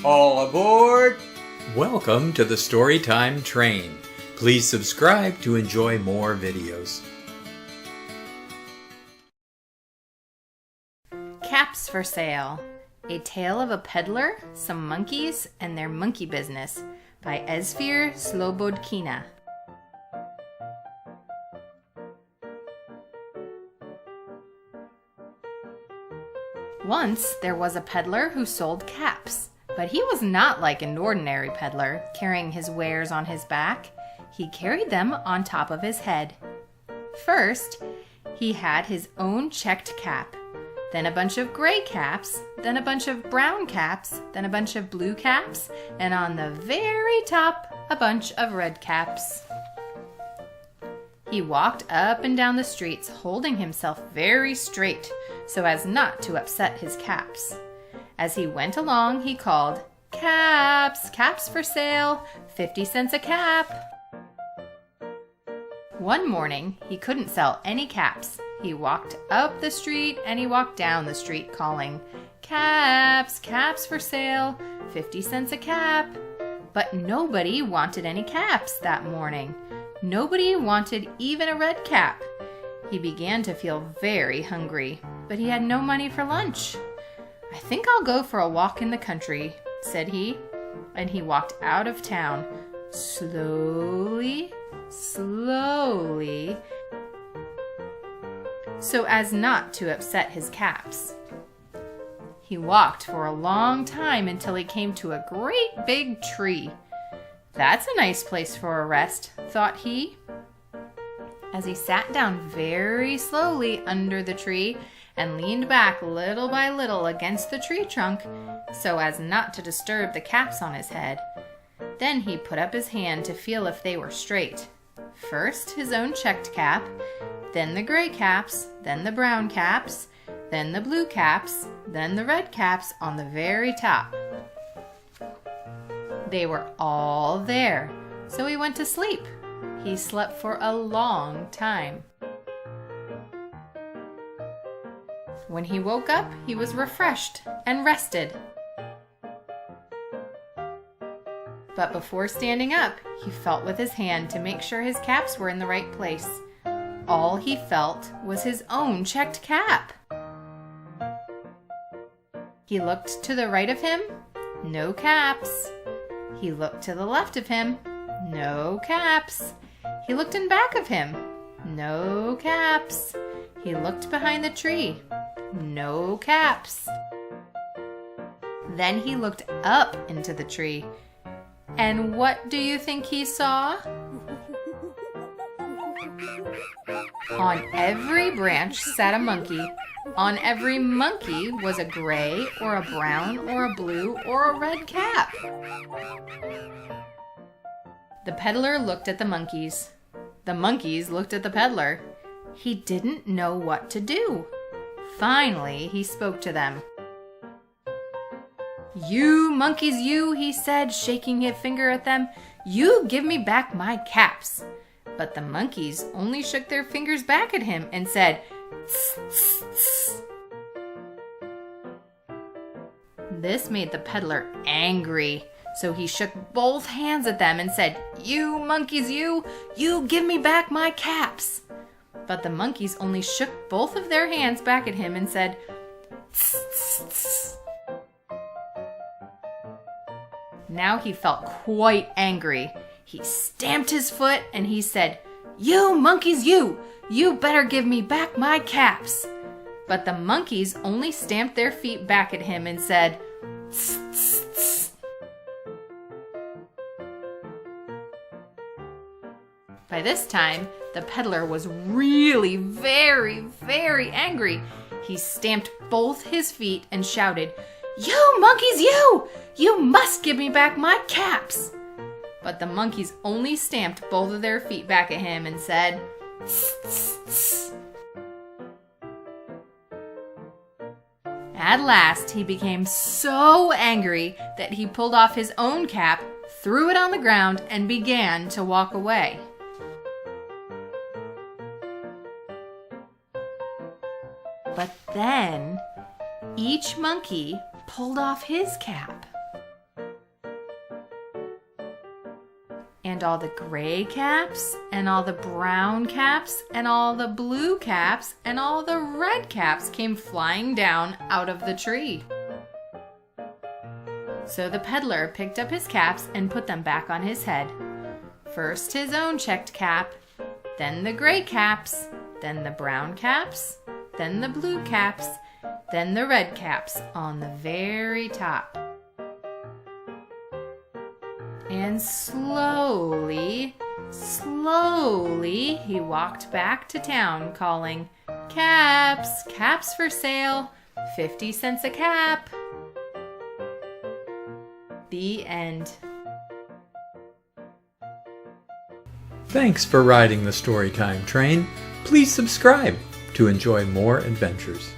All aboard! Welcome to the Storytime Train. Please subscribe to enjoy more videos. Caps for Sale. A Tale of a Peddler, Some Monkeys, and Their Monkey Business by Ezfir Slobodkina. Once there was a peddler who sold caps, but he was not like an ordinary peddler, carrying his wares on his back. He carried them on top of his head. First, he had his own checked cap, then a bunch of gray caps, then a bunch of brown caps, then a bunch of blue caps, and on the very top, a bunch of red caps. He walked up and down the streets, holding himself very straight so as not to upset his caps. As he went along, he called, "Caps, caps for sale, 50 cents a cap." One morning, he couldn't sell any caps. He walked up the street and he walked down the street calling, "Caps, caps for sale, 50 cents a cap." But nobody wanted any caps that morning. Nobody wanted even a red cap. He began to feel very hungry, but he had no money for lunch. "I think I'll go for a walk in the country," said he, and he walked out of town, slowly, so as not to upset his caps. He walked for a long time until he came to a great big tree. "That's a nice place for a rest," thought he. As he sat down very slowly under the tree and leaned back little by little against the tree trunk so as not to disturb the caps on his head, then he put up his hand to feel if they were straight. First his own checked cap, then the gray caps, then the brown caps, then the blue caps, then the red caps on the very top. They were all there, so he went to sleep. He slept for a long time. When he woke up, he was refreshed and rested. But before standing up, he felt with his hand to make sure his caps were in the right place. All he felt was his own checked cap. He looked to the right of him, no caps. He looked to the left of him, no caps. He looked in back of him, no caps. He looked behind the tree, no caps. Then he looked up into the tree. And what do you think he saw? On every branch sat a monkey. On every monkey was a gray or a brown or a blue or a red cap. The peddler looked at the monkeys. The monkeys looked at the peddler. He didn't know what to do. Finally, he spoke to them. "You monkeys, you," he said, shaking his finger at them, "you give me back my caps." But the monkeys only shook their fingers back at him and said, "Tss, tss, tss." This made the peddler angry, so he shook both hands at them and said, "You monkeys, you give me back my caps." But the monkeys only shook both of their hands back at him and said, "Tss, tss, tss." Now he felt quite angry. He stamped his foot and he said, "You monkeys, you better give me back my caps." But the monkeys only stamped their feet back at him and said, "Tss, tss, tss." By this time, the peddler was really very, very angry. He stamped both his feet and shouted, "You monkeys, you must give me back my caps." But the monkeys only stamped both of their feet back at him and said, "Tss, tss, tss." At last, he became so angry that he pulled off his own cap, threw it on the ground, and began to walk away. But then, each monkey pulled off his cap. and all the gray caps, and all the brown caps, and all the blue caps, and all the red caps came flying down out of the tree. So the peddler picked up his caps and put them back on his head. First his own checked cap, then the gray caps, then the brown caps, then the blue caps, then the red caps on the very top. And slowly, slowly, he walked back to town calling, "Caps, caps for sale, 50 cents a cap." The end. Thanks for riding the Storytime Train. Please subscribe to enjoy more adventures.